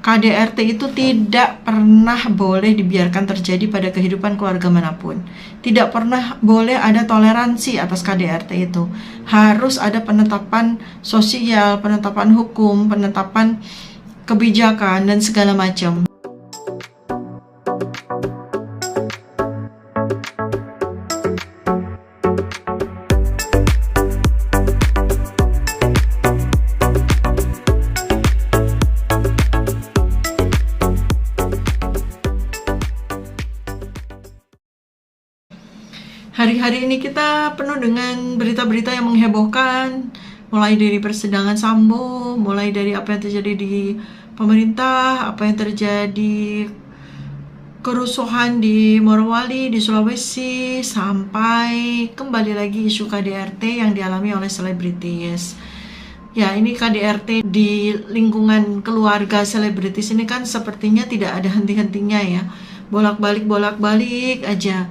KDRT itu tidak pernah boleh dibiarkan terjadi pada kehidupan keluarga manapun. Tidak pernah boleh ada toleransi atas KDRT itu. Harus ada penetapan sosial, penetapan hukum, penetapan kebijakan, dan segala macam. Hari-hari ini kita penuh dengan berita-berita yang menghebohkan, mulai dari persidangan Sambo, mulai dari apa yang terjadi di pemerintah, apa yang terjadi kerusuhan di Morowali, di Sulawesi, sampai kembali lagi isu KDRT yang dialami oleh selebritis. Ya, ini KDRT di lingkungan keluarga selebritis ini kan sepertinya tidak ada henti-hentinya ya. Bolak-balik aja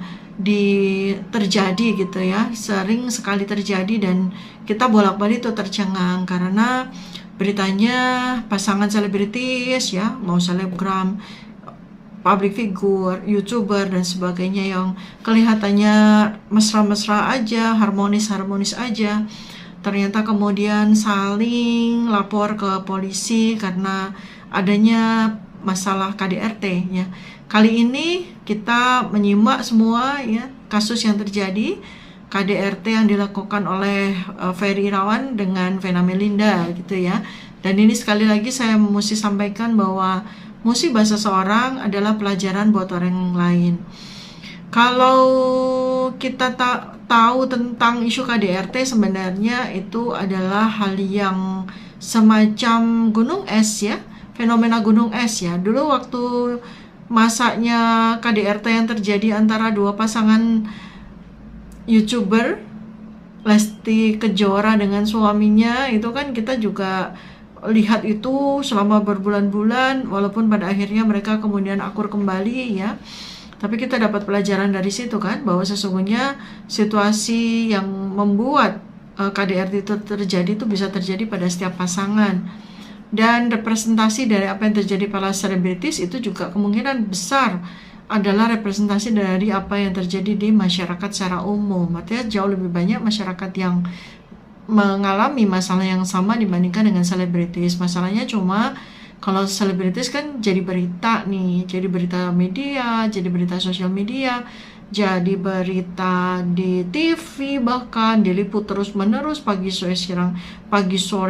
terjadi gitu ya, sering sekali terjadi, dan kita bolak-balik tuh tercengang karena beritanya pasangan selebritis ya, mau selebgram, public figure, youtuber dan sebagainya yang kelihatannya mesra-mesra aja, harmonis aja, ternyata kemudian saling lapor ke polisi karena adanya masalah KDRT ya. Kali ini kita menyimak semua ya kasus yang terjadi, KDRT yang dilakukan oleh Ferry Irawan dengan Vena Melinda gitu ya. Dan ini sekali lagi saya mesti sampaikan bahwa musibah seseorang adalah pelajaran buat orang lain. Kalau kita tahu tentang isu KDRT, sebenarnya itu adalah hal yang semacam gunung es ya, fenomena gunung es ya. Dulu waktu masanya KDRT yang terjadi antara dua pasangan YouTuber, Lesti Kejora dengan suaminya, itu kan kita juga lihat itu selama berbulan-bulan, walaupun pada akhirnya mereka kemudian akur kembali ya. Tapi kita dapat pelajaran dari situ kan, bahwa sesungguhnya situasi yang membuat KDRT itu terjadi itu bisa terjadi pada setiap pasangan. Dan representasi dari apa yang terjadi pada selebritis itu juga kemungkinan besar adalah representasi dari apa yang terjadi di masyarakat secara umum. Artinya jauh lebih banyak masyarakat yang mengalami masalah yang sama dibandingkan dengan selebritis. Masalahnya cuma kalau selebritis kan jadi berita nih, jadi berita media, jadi berita sosial media, jadi berita di TV, bahkan diliput terus menerus pagi sore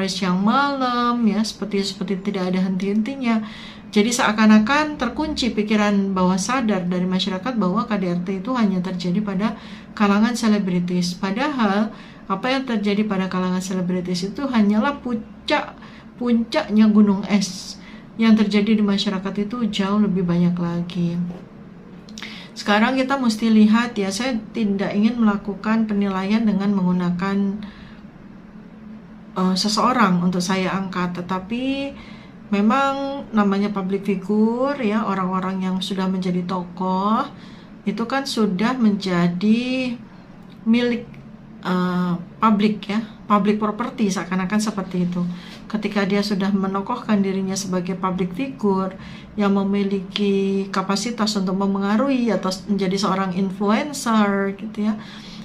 siang malam ya, seperti tidak ada henti-hentinya. Jadi seakan-akan terkunci pikiran bawah sadar dari masyarakat bahwa KDRT itu hanya terjadi pada kalangan selebritis. Padahal apa yang terjadi pada kalangan selebritis itu hanyalah puncaknya gunung es. Yang terjadi di masyarakat itu jauh lebih banyak lagi. Sekarang kita mesti lihat ya, saya tidak ingin melakukan penilaian dengan menggunakan seseorang untuk saya angkat, tetapi memang namanya public figure ya, orang-orang yang sudah menjadi tokoh itu kan sudah menjadi milik publik ya, public property, seakan-akan seperti itu. Ketika dia sudah menokohkan dirinya sebagai public figure yang memiliki kapasitas untuk memengaruhi atau menjadi seorang influencer gitu ya,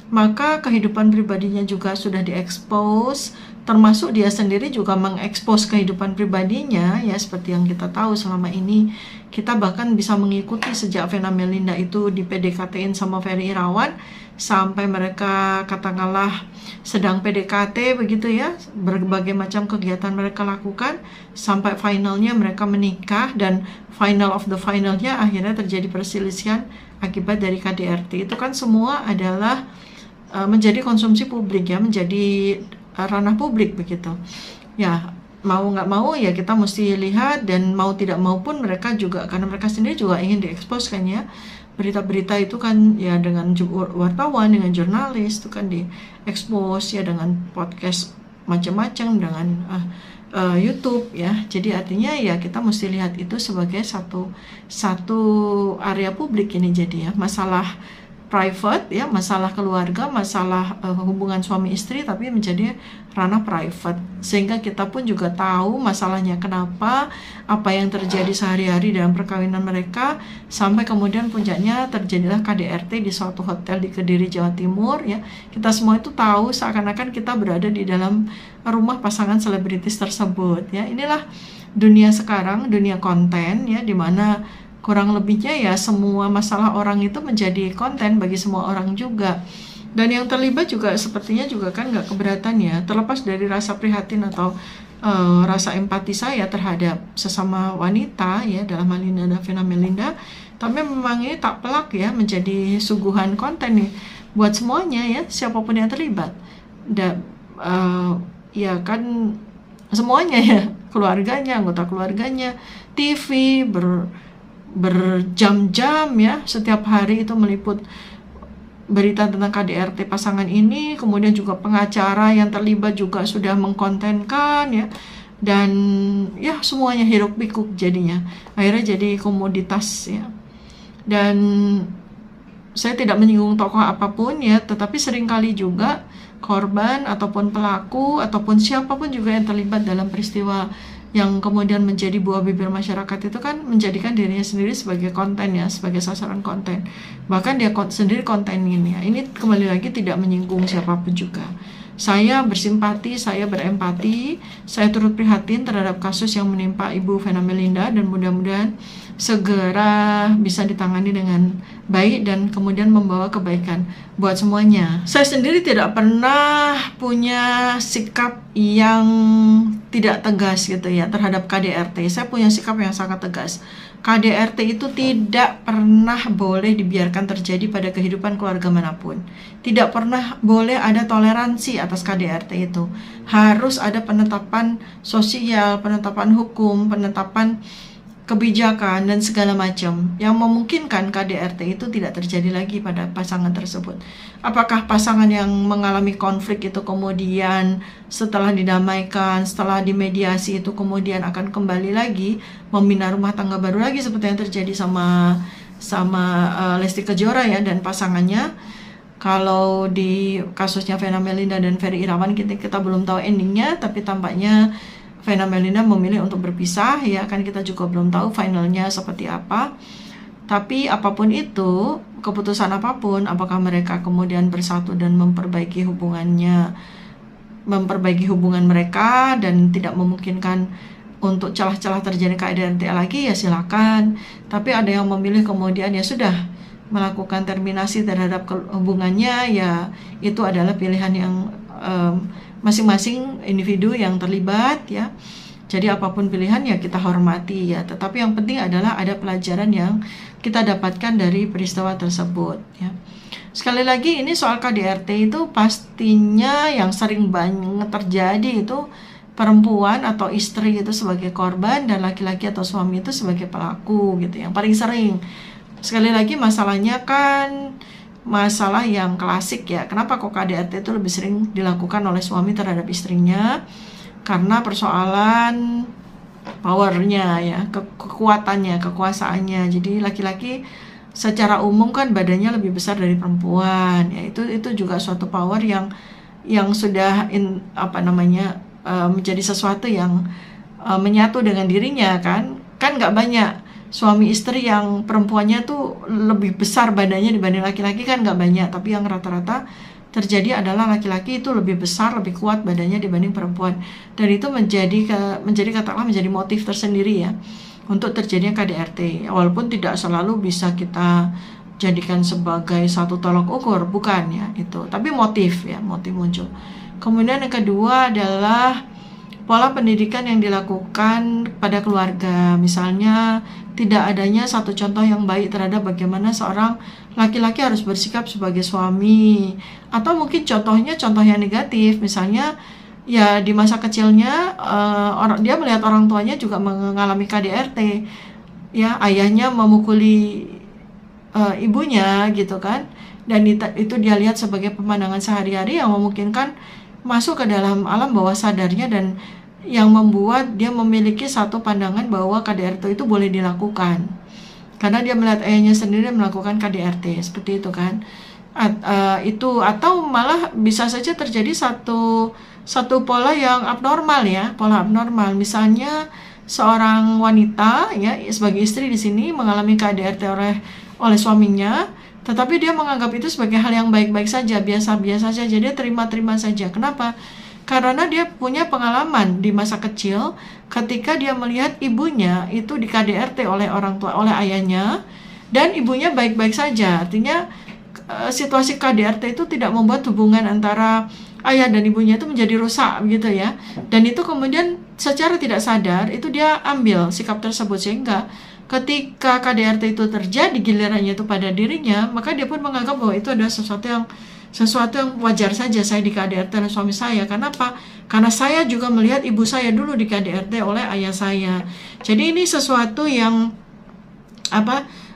maka kehidupan pribadinya juga sudah diekspos, termasuk dia sendiri juga mengekspos kehidupan pribadinya ya, seperti yang kita tahu selama ini. Kita bahkan bisa mengikuti sejak Vena Melinda itu di PDKT-in sama Ferry Irawan sampai mereka katakanlah sedang PDKT begitu ya, berbagai macam kegiatan mereka lakukan sampai finalnya mereka menikah, dan final of the finalnya akhirnya terjadi perselisihan akibat dari KDRT. Itu kan semua adalah menjadi konsumsi publik ya, menjadi ranah publik begitu ya. Mau nggak mau ya kita mesti lihat, dan mau tidak mau pun mereka juga, karena mereka sendiri juga ingin diekspos kan ya. Berita-berita itu kan ya dengan wartawan, dengan jurnalis itu kan diekspos ya, dengan podcast macam-macam, dengan YouTube ya. Jadi artinya ya kita mesti lihat itu sebagai satu area publik ini. Jadi ya masalah private ya, masalah keluarga, masalah hubungan suami istri, tapi menjadi ranah private, sehingga kita pun juga tahu masalahnya kenapa, apa yang terjadi sehari-hari dalam perkawinan mereka, sampai kemudian puncaknya terjadilah KDRT di suatu hotel di Kediri, Jawa Timur ya. Kita semua itu tahu seakan-akan kita berada di dalam rumah pasangan selebritis tersebut ya. Inilah dunia sekarang, dunia konten ya, dimana kurang lebihnya ya semua masalah orang itu menjadi konten bagi semua orang juga. Dan yang terlibat juga sepertinya juga kan nggak keberatan ya, terlepas dari rasa prihatin atau rasa empati saya terhadap sesama wanita ya, dalam hal ini ada Vena Melinda, tapi memang ini tak pelak ya menjadi suguhan konten nih buat semuanya ya, siapapun yang terlibat. Dan ya kan semuanya ya, keluarganya, anggota keluarganya, TV berjam-jam ya, setiap hari itu meliput berita tentang KDRT pasangan ini, kemudian juga pengacara yang terlibat juga sudah mengkontenkan ya, dan ya semuanya hiruk pikuk jadinya, akhirnya jadi komoditas ya. Dan saya tidak menyinggung tokoh apapun ya, tetapi seringkali juga korban ataupun pelaku ataupun siapapun juga yang terlibat dalam peristiwa yang kemudian menjadi buah bibir masyarakat itu kan menjadikan dirinya sendiri sebagai konten ya, sebagai sasaran konten. Bahkan dia sendiri kontenin ya. Ini kembali lagi tidak menyinggung siapapun juga. Saya bersimpati, saya berempati, saya turut prihatin terhadap kasus yang menimpa Ibu Vena Melinda, dan mudah-mudahan segera bisa ditangani dengan baik dan kemudian membawa kebaikan buat semuanya. Saya sendiri tidak pernah punya sikap yang tidak tegas gitu ya terhadap KDRT. Saya punya sikap yang sangat tegas. KDRT itu tidak pernah boleh dibiarkan terjadi pada kehidupan keluarga manapun. Tidak pernah boleh ada toleransi atas KDRT itu. Harus ada penetapan sosial, penetapan hukum, penetapan kebijakan dan segala macam yang memungkinkan KDRT itu tidak terjadi lagi pada pasangan tersebut. Apakah pasangan yang mengalami konflik itu kemudian setelah didamaikan, setelah dimediasi itu kemudian akan kembali lagi membina rumah tangga baru lagi seperti yang terjadi sama Lesti Kejora ya dan pasangannya? Kalau di kasusnya Vena Melinda dan Ferry Irawan kita belum tahu endingnya, tapi tampaknya Vena Melinda memilih untuk berpisah ya, kan kita juga belum tahu finalnya seperti apa. Tapi apapun itu, keputusan apapun, apakah mereka kemudian bersatu dan memperbaiki hubungan mereka dan tidak memungkinkan untuk celah-celah terjadi KDRT lagi ya silakan. Tapi ada yang memilih kemudian ya sudah melakukan terminasi terhadap hubungannya, ya itu adalah pilihan yang masing-masing individu yang terlibat ya. Jadi apapun pilihan ya kita hormati ya. Tetapi yang penting adalah ada pelajaran yang kita dapatkan dari peristiwa tersebut ya. Sekali lagi ini soal KDRT itu pastinya yang sering banget terjadi itu perempuan atau istri itu sebagai korban dan laki-laki atau suami itu sebagai pelaku gitu, yang paling sering. Sekali lagi masalahnya kan masalah yang klasik ya. Kenapa kok KDRT itu lebih sering dilakukan oleh suami terhadap istrinya? Karena persoalan powernya ya, kekuatannya, kekuasaannya. Jadi laki-laki secara umum kan badannya lebih besar dari perempuan. Ya itu juga suatu power yang sudah menjadi sesuatu yang menyatu dengan dirinya kan nggak banyak suami istri yang perempuannya tuh lebih besar badannya dibanding laki-laki, kan nggak banyak. Tapi yang rata-rata terjadi adalah laki-laki itu lebih besar, lebih kuat badannya dibanding perempuan. Dan itu menjadi motif tersendiri ya untuk terjadinya KDRT. Walaupun tidak selalu bisa kita jadikan sebagai satu tolok ukur, bukan ya itu. Tapi motif muncul. Kemudian yang kedua adalah pola pendidikan yang dilakukan pada keluarga. Misalnya tidak adanya satu contoh yang baik terhadap bagaimana seorang laki-laki harus bersikap sebagai suami, atau mungkin contoh yang negatif. Misalnya ya di masa kecilnya dia melihat orang tuanya juga mengalami KDRT ya, ayahnya memukuli ibunya gitu kan, dan itu dia lihat sebagai pemandangan sehari-hari yang memungkinkan masuk ke dalam alam bawah sadarnya dan yang membuat dia memiliki satu pandangan bahwa KDRT itu boleh dilakukan. karena dia melihat ayahnya sendiri melakukan KDRT seperti itu kan. Itu atau malah bisa saja terjadi satu pola yang abnormal ya, pola abnormal. Misalnya seorang wanita ya sebagai istri di sini mengalami KDRT oleh suaminya, tetapi dia menganggap itu sebagai hal yang baik-baik saja, biasa-biasa saja, dia terima-terima saja. Kenapa? Karena dia punya pengalaman di masa kecil ketika dia melihat ibunya itu di KDRT oleh orang tua, oleh ayahnya, dan ibunya baik-baik saja. Artinya situasi KDRT itu tidak membuat hubungan antara ayah dan ibunya itu menjadi rusak gitu ya. Dan itu kemudian secara tidak sadar itu dia ambil sikap tersebut, sehingga ketika KDRT itu terjadi gilirannya itu pada dirinya, maka dia pun menganggap bahwa itu adalah sesuatu yang wajar saja saya di KDRT oleh suami saya. Kenapa? Karena saya juga melihat ibu saya dulu di KDRT oleh ayah saya. Jadi ini sesuatu yang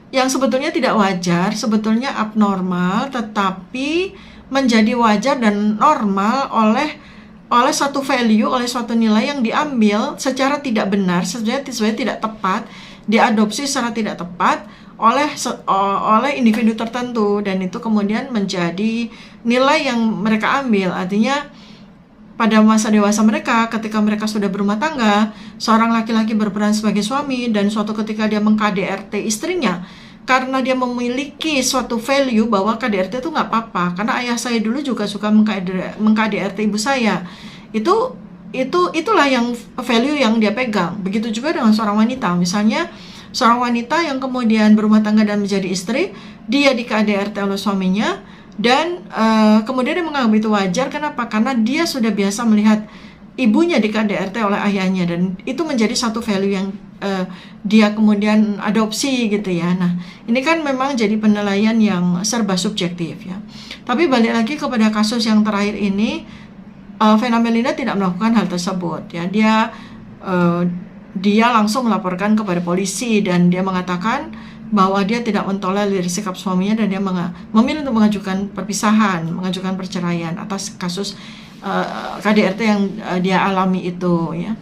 yang sebetulnya tidak wajar, sebetulnya abnormal, tetapi menjadi wajar dan normal oleh suatu value, oleh suatu nilai yang diambil secara tidak benar, sebenarnya tidak tepat, diadopsi secara tidak tepat oleh individu tertentu, dan itu kemudian menjadi nilai yang mereka ambil. Artinya pada masa dewasa mereka, ketika mereka sudah berumah tangga, seorang laki-laki berperan sebagai suami, dan suatu ketika dia meng-KDRT istrinya karena dia memiliki suatu value bahwa KDRT itu nggak apa-apa, karena ayah saya dulu juga suka meng-KDRT ibu saya. Itulah yang value yang dia pegang. Begitu juga dengan seorang wanita. Misalnya seorang wanita yang kemudian berumah tangga dan menjadi istri, dia di KDRT oleh suaminya, dan kemudian dia menganggap itu wajar. Kenapa? Karena dia sudah biasa melihat ibunya di KDRT oleh ayahnya, dan itu menjadi satu value yang dia kemudian adopsi gitu ya. Nah, ini kan memang jadi penilaian yang serba subjektif ya. Tapi balik lagi kepada kasus yang terakhir ini, Vena Melinda tidak melakukan hal tersebut ya. Dia langsung melaporkan kepada polisi, dan dia mengatakan bahwa dia tidak mentolerir sikap suaminya, dan dia memilih untuk mengajukan perpisahan, mengajukan perceraian atas kasus KDRT yang dia alami itu ya.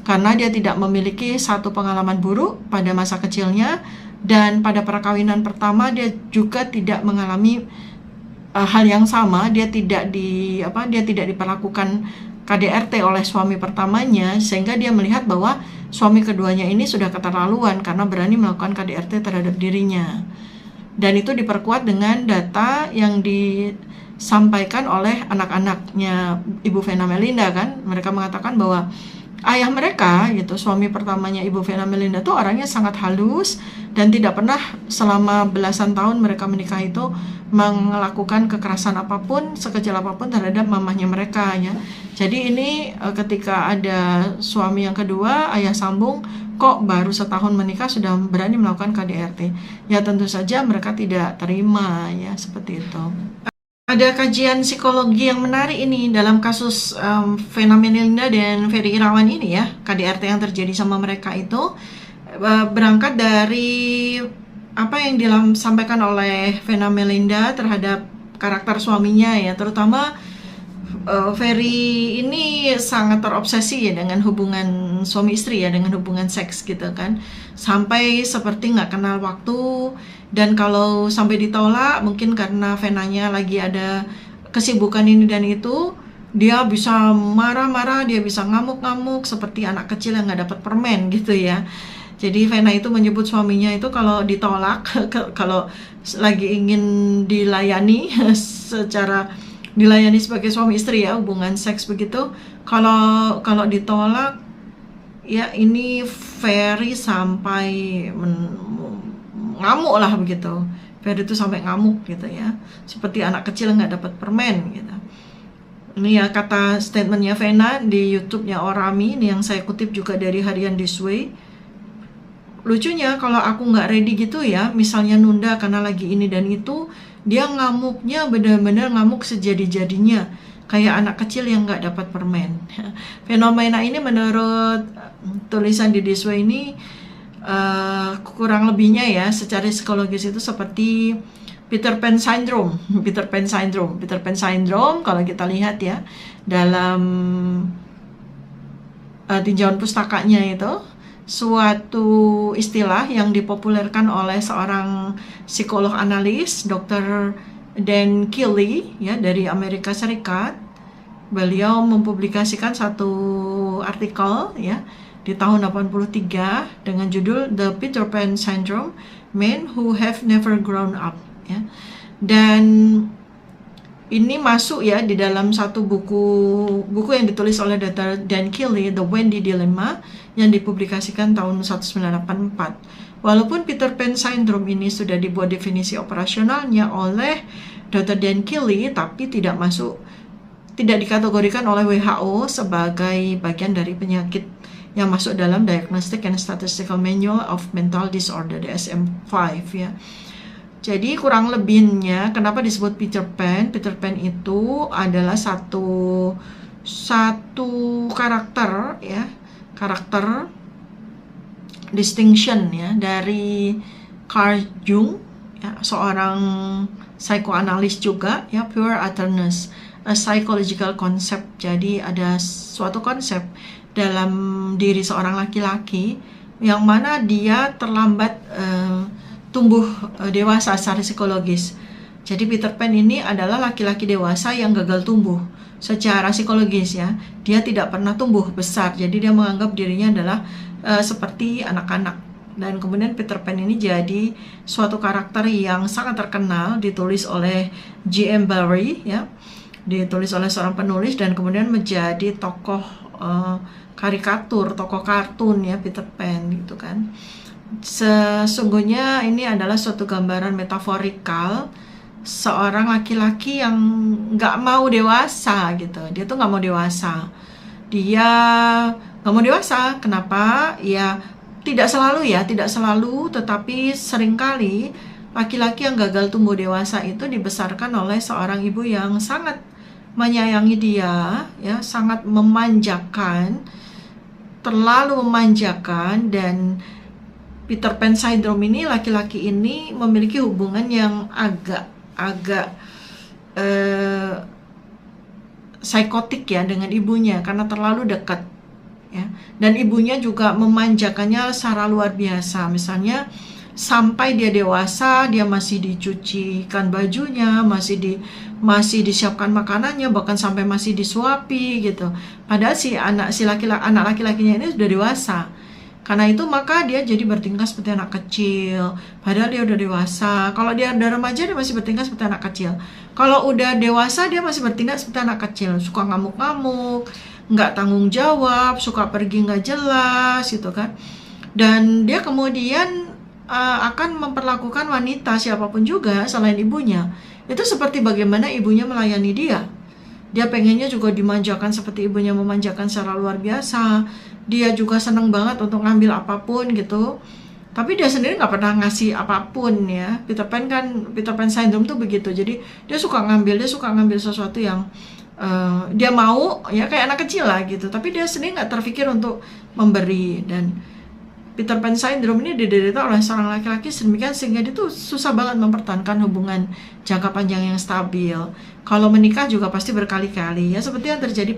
Karena dia tidak memiliki satu pengalaman buruk pada masa kecilnya, dan pada perkawinan pertama dia juga tidak mengalami hal yang sama. Dia tidak diperlakukan KDRT oleh suami pertamanya, sehingga dia melihat bahwa suami keduanya ini sudah keterlaluan karena berani melakukan KDRT terhadap dirinya. Dan itu diperkuat dengan data yang disampaikan oleh anak-anaknya Ibu Vena Melinda kan. Mereka mengatakan bahwa ayah mereka gitu, suami pertamanya Ibu Vena Melinda itu orangnya sangat halus, dan tidak pernah selama belasan tahun mereka menikah itu melakukan kekerasan apapun, sekecil apapun terhadap mamahnya mereka ya. Jadi ini ketika ada suami yang kedua, ayah sambung, kok baru setahun menikah sudah berani melakukan KDRT. Ya tentu saja mereka tidak terima ya, seperti itu. Ada kajian psikologi yang menarik ini dalam kasus Vena Melinda dan Ferry Irawan ini ya. KDRT yang terjadi sama mereka itu berangkat dari apa yang disampaikan oleh Vena Melinda terhadap karakter suaminya ya. Terutama Ferry ini sangat terobsesi ya dengan hubungan suami istri ya, dengan hubungan seks gitu kan, sampai seperti nggak kenal waktu. Dan kalau sampai ditolak, mungkin karena Venanya lagi ada kesibukan ini dan itu, dia bisa marah-marah, dia bisa ngamuk-ngamuk seperti anak kecil yang nggak dapat permen gitu ya. Jadi Vena itu menyebut suaminya itu kalau ditolak, kalau lagi ingin dilayani dilayani sebagai suami istri ya, hubungan seks begitu, kalau ditolak ya ini Ferry sampai ngamuk lah begitu. Ferry itu sampai ngamuk gitu ya, seperti anak kecil nggak dapat permen gitu. Ini ya kata statementnya Vena di YouTube-nya Orami, ini yang saya kutip juga dari harian This Way. Lucunya kalau aku nggak ready gitu ya, misalnya nunda karena lagi ini dan itu, dia ngamuknya benar-benar ngamuk sejadi-jadinya, kayak anak kecil yang nggak dapat permen. Fenomena ini menurut tulisan di This Way ini kurang lebihnya ya secara psikologis itu seperti Peter Pan Syndrome. Peter Pan Syndrome kalau kita lihat ya dalam tinjauan pustakanya itu, suatu istilah yang dipopulerkan oleh seorang psikolog analis, Dr. Dan Kelly, ya, dari Amerika Serikat. Beliau mempublikasikan satu artikel, ya, di tahun 83 dengan judul The Peter Pan Syndrome: Men Who Have Never Grown Up, ya. Dan ini masuk, ya, di dalam satu buku yang ditulis oleh Dr. Dan Kelly, The Wendy Dilemma, yang dipublikasikan tahun 1984. Walaupun Peter Pan Syndrome ini sudah dibuat definisi operasionalnya oleh Dr. Dan Kelly, tapi tidak dikategorikan oleh WHO sebagai bagian dari penyakit yang masuk dalam Diagnostic and Statistical Manual of Mental Disorder, DSM-5, ya. Jadi kurang lebihnya kenapa disebut Peter Pan? Peter Pan itu adalah satu karakter, ya, karakter distinction, ya, dari Carl Jung, ya, seorang psikoanalis juga, ya, pure awareness, a psychological concept. Jadi ada suatu konsep dalam diri seorang laki-laki yang mana dia terlambat tumbuh dewasa secara psikologis. Jadi Peter Pan ini adalah laki-laki dewasa yang gagal tumbuh secara psikologis, ya. Dia tidak pernah tumbuh besar. Jadi dia menganggap dirinya adalah seperti anak-anak. Dan kemudian Peter Pan ini jadi suatu karakter yang sangat terkenal, ditulis oleh J.M. Barrie, ya. Ditulis oleh seorang penulis dan kemudian menjadi tokoh karikatur, tokoh kartun, ya, Peter Pan, gitu kan. Sesungguhnya ini adalah suatu gambaran metaforikal seorang laki-laki yang nggak mau dewasa, gitu. Dia tuh nggak mau dewasa. Dia nggak mau dewasa. Kenapa? Ya, tidak selalu, tetapi seringkali laki-laki yang gagal tumbuh dewasa itu dibesarkan oleh seorang ibu yang sangat menyayangi dia, ya, sangat memanjakan, terlalu memanjakan. Dan Peter Pan Syndrome ini, laki-laki ini memiliki hubungan yang agak psikotik, ya, dengan ibunya karena terlalu dekat, ya. Dan ibunya juga memanjakannya secara luar biasa. Misalnya sampai dia dewasa, dia masih dicucikan bajunya, masih disiapkan makanannya, bahkan sampai masih disuapi, gitu. Padahal anak laki-lakinya ini sudah dewasa. Karena itu maka dia jadi bertingkah seperti anak kecil. Padahal dia udah dewasa. Kalau dia udah remaja, dia masih bertingkah seperti anak kecil. Kalau udah dewasa, dia masih bertindak seperti anak kecil. Suka ngamuk-ngamuk, nggak tanggung jawab, suka pergi nggak jelas, gitu kan. Dan dia kemudian akan memperlakukan wanita siapapun juga selain ibunya itu seperti bagaimana ibunya melayani dia. Dia pengennya juga dimanjakan seperti ibunya memanjakan secara luar biasa. Dia juga seneng banget untuk ngambil apapun, gitu. Tapi dia sendiri nggak pernah ngasih apapun, ya. Peter Pan Syndrome tuh begitu. Jadi dia suka ngambil sesuatu yang dia mau, ya, kayak anak kecil lah, gitu. Tapi dia sendiri nggak terpikir untuk memberi. Dan Peter Pan Syndrome ini diderita oleh seorang laki-laki sedemikian sehingga dia tuh susah banget mempertahankan hubungan jangka panjang yang stabil. Kalau menikah juga pasti berkali-kali, ya, seperti yang terjadi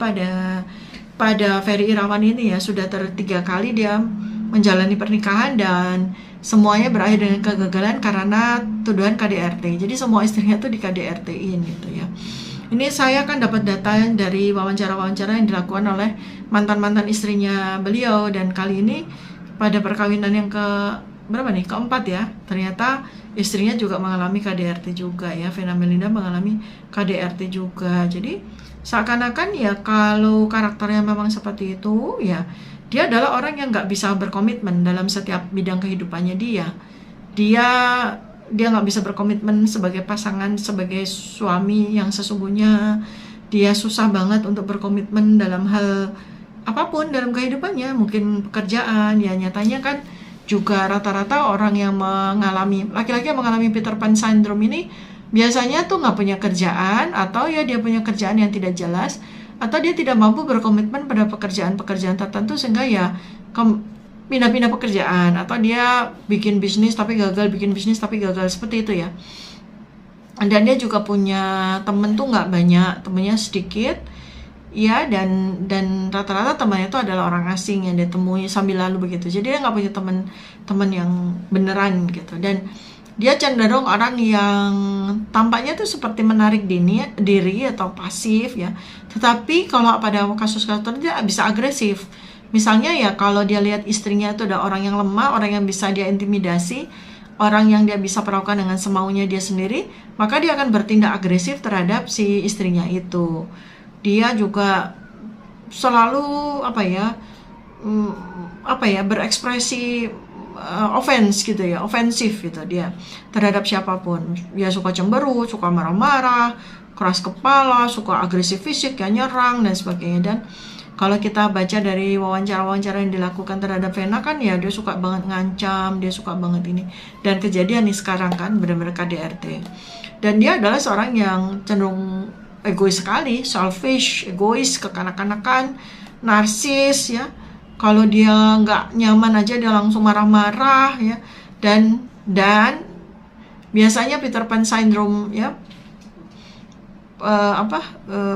pada Ferry Irawan ini, ya. Sudah 3 kali dia menjalani pernikahan dan semuanya berakhir dengan kegagalan karena tuduhan KDRT. Jadi semua istrinya tuh di KDRT-in, gitu, ya. Ini saya kan dapat data dari wawancara-wawancara yang dilakukan oleh mantan-mantan istrinya beliau, dan kali ini pada perkawinan yang keempat, ya, ternyata istrinya juga mengalami KDRT juga, ya. Vena Melinda mengalami KDRT juga. Jadi seakan-akan, ya, kalau karakternya memang seperti itu, ya, dia adalah orang yang nggak bisa berkomitmen dalam setiap bidang kehidupannya dia. Dia nggak bisa berkomitmen sebagai pasangan, sebagai suami yang sesungguhnya. Dia susah banget untuk berkomitmen dalam hal apapun dalam kehidupannya, mungkin pekerjaan, ya. Nyatanya kan juga rata-rata orang yang laki-laki yang mengalami Peter Pan Syndrome ini biasanya tuh nggak punya kerjaan, atau, ya, dia punya kerjaan yang tidak jelas, atau dia tidak mampu berkomitmen pada pekerjaan-pekerjaan tertentu sehingga, ya, pindah-pindah pekerjaan, atau dia bikin bisnis tapi gagal, seperti itu, ya. Dan dia juga punya temen tuh nggak banyak, temennya sedikit, ya, dan rata-rata temannya itu adalah orang asing yang dia temui sambil lalu begitu. Jadi dia nggak punya teman yang beneran gitu. Dan dia cenderung orang yang tampaknya tuh seperti menarik diri atau pasif ya. Tetapi kalau pada kasus-kasus tertentu dia bisa agresif. Misalnya ya kalau dia lihat istrinya itu ada orang yang lemah, orang yang bisa dia intimidasi, orang yang dia bisa perlakukan dengan semaunya dia sendiri, maka dia akan bertindak agresif terhadap si istrinya itu. Dia juga selalu berekspresi ofensif gitu dia terhadap siapapun. Dia suka cemberut, suka marah-marah, keras kepala, suka agresif fisik, ya nyerang dan sebagainya. Dan kalau kita baca dari wawancara-wawancara yang dilakukan terhadap Vena kan ya dia suka banget ngancam, dia suka banget ini. Dan kejadian nih sekarang kan benar-benar KDRT. Dan dia adalah seorang yang cenderung egois sekali, selfish, egois, kekanak-kanakan, narsis ya. Kalau dia nggak nyaman aja dia langsung marah-marah ya. Dan biasanya Peter Pan syndrome ya,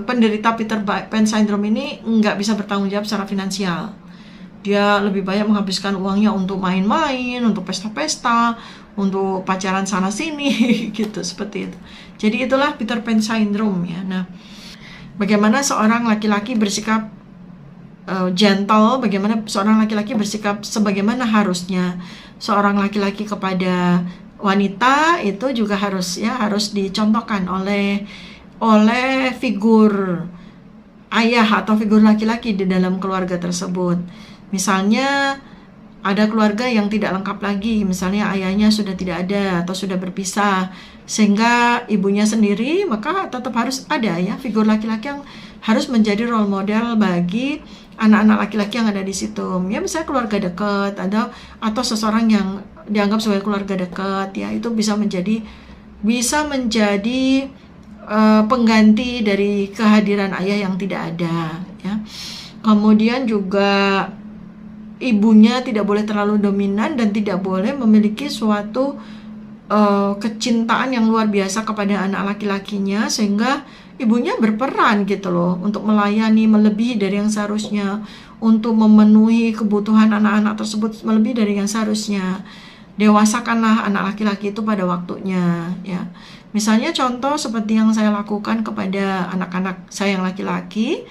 penderita Peter Pan syndrome ini nggak bisa bertanggung jawab secara finansial. Dia lebih banyak menghabiskan uangnya untuk main-main, untuk pesta-pesta, untuk pacaran sana sini gitu, seperti itu. Jadi itulah Peter Pan syndrome ya. Nah, bagaimana seorang laki-laki bersikap gentle, bagaimana seorang laki-laki bersikap sebagaimana harusnya seorang laki-laki kepada wanita, itu juga harus dicontohkan oleh figur ayah atau figur laki-laki di dalam keluarga tersebut. Misalnya ada keluarga yang tidak lengkap lagi, misalnya ayahnya sudah tidak ada atau sudah berpisah, sehingga ibunya sendiri, maka tetap harus ada ya figur laki-laki yang harus menjadi role model bagi anak-anak laki-laki yang ada di situ. Ya misalnya keluarga dekat atau seseorang yang dianggap sebagai keluarga dekat ya, itu bisa menjadi pengganti dari kehadiran ayah yang tidak ada ya. Kemudian juga ibunya tidak boleh terlalu dominan dan tidak boleh memiliki suatu kecintaan yang luar biasa kepada anak laki-lakinya, sehingga ibunya berperan gitu loh untuk melayani melebihi dari yang seharusnya, untuk memenuhi kebutuhan anak-anak tersebut melebihi dari yang seharusnya. Dewasakanlah anak laki-laki itu pada waktunya ya. Misalnya contoh seperti yang saya lakukan kepada anak-anak saya yang laki-laki,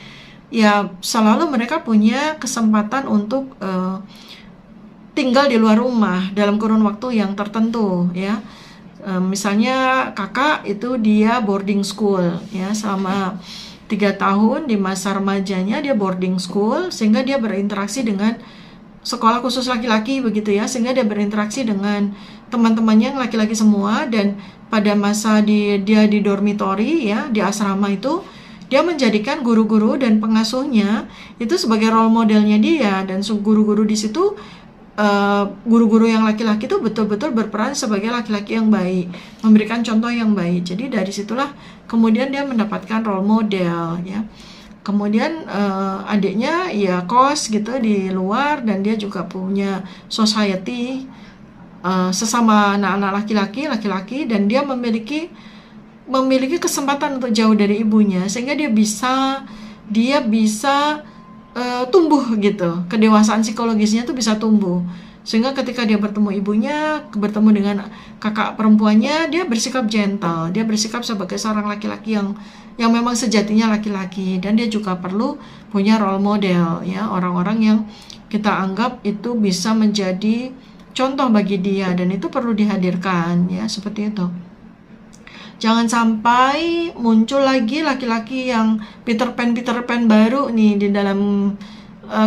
ya selalu mereka punya kesempatan untuk tinggal di luar rumah dalam kurun waktu yang tertentu ya. Misalnya kakak itu dia boarding school ya selama 3 tahun, di masa remajanya dia boarding school, sehingga dia berinteraksi dengan sekolah khusus laki-laki begitu ya, sehingga dia berinteraksi dengan teman-temannya yang laki-laki semua. Dan pada masa dia di dormitory ya, di asrama itu, dia menjadikan guru-guru dan pengasuhnya itu sebagai role modelnya dia. Dan guru-guru di situ, guru-guru yang laki-laki itu betul-betul berperan sebagai laki-laki yang baik, memberikan contoh yang baik. Jadi dari situlah kemudian dia mendapatkan role model ya. Kemudian adiknya ya kos gitu di luar, dan dia juga punya society sesama anak-anak laki-laki, dan dia memiliki kesempatan untuk jauh dari ibunya, sehingga dia bisa tumbuh gitu, kedewasaan psikologisnya tuh bisa tumbuh, sehingga ketika dia bertemu ibunya, bertemu dengan kakak perempuannya, dia bersikap gentle, dia bersikap sebagai seorang laki-laki yang memang sejatinya laki-laki. Dan dia juga perlu punya role model ya, orang-orang yang kita anggap itu bisa menjadi contoh bagi dia, dan itu perlu dihadirkan ya, seperti itu. Jangan sampai muncul lagi laki-laki yang Peter Pan baru nih di dalam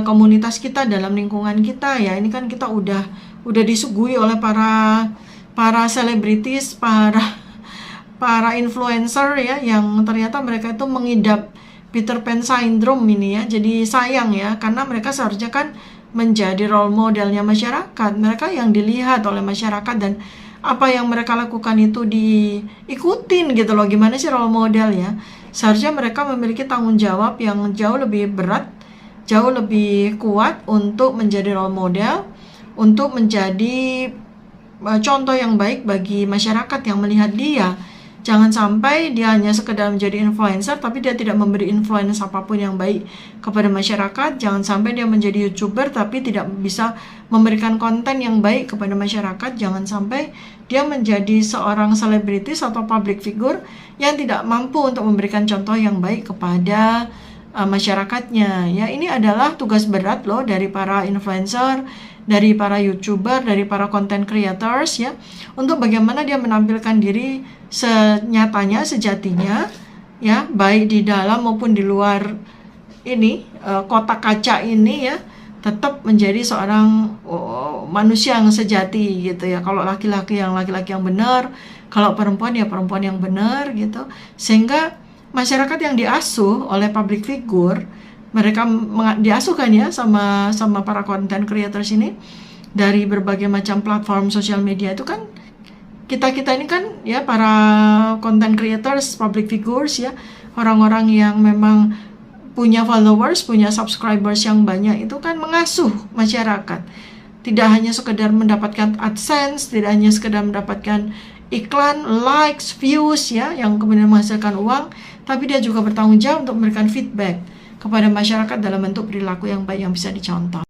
komunitas kita, dalam lingkungan kita ya. Ini kan kita udah disuguhi oleh para selebritis, para influencer ya, yang ternyata mereka itu mengidap Peter Pan syndrome ini ya. Jadi sayang ya, karena mereka seharusnya kan menjadi role modelnya masyarakat, mereka yang dilihat oleh masyarakat, dan apa yang mereka lakukan itu diikutin gitu loh. Gimana sih role model ya? Seharusnya mereka memiliki tanggung jawab yang jauh lebih berat, jauh lebih kuat untuk menjadi role model, untuk menjadi contoh yang baik bagi masyarakat yang melihat dia Jangan sampai dia hanya sekedar menjadi influencer tapi dia tidak memberi influence apapun yang baik kepada masyarakat. Jangan sampai dia menjadi YouTuber tapi tidak bisa memberikan konten yang baik kepada masyarakat. Jangan sampai dia menjadi seorang selebritis atau public figure yang tidak mampu untuk memberikan contoh yang baik kepada masyarakatnya. Ya, ini adalah tugas berat loh dari para influencer, dari para YouTuber, dari para content creators ya, untuk bagaimana dia menampilkan diri senyatanya, sejatinya ya, baik di dalam maupun di luar ini kotak kaca ini ya, tetap menjadi seorang manusia yang sejati gitu ya. Kalau laki-laki yang benar, kalau perempuan ya perempuan yang benar gitu. Sehingga masyarakat yang diasuh oleh public figure, mereka diasuh kan ya sama para content creators ini dari berbagai macam platform sosial media. Itu kan kita ini kan ya, para content creators, public figures ya, orang-orang yang memang punya followers, punya subscribers yang banyak, itu kan mengasuh masyarakat. Tidak hanya sekedar mendapatkan AdSense, tidak hanya sekedar mendapatkan iklan, likes, views ya, yang kemudian menghasilkan uang, tapi dia juga bertanggung jawab untuk memberikan feedback kepada masyarakat dalam bentuk perilaku yang baik yang bisa dicontoh.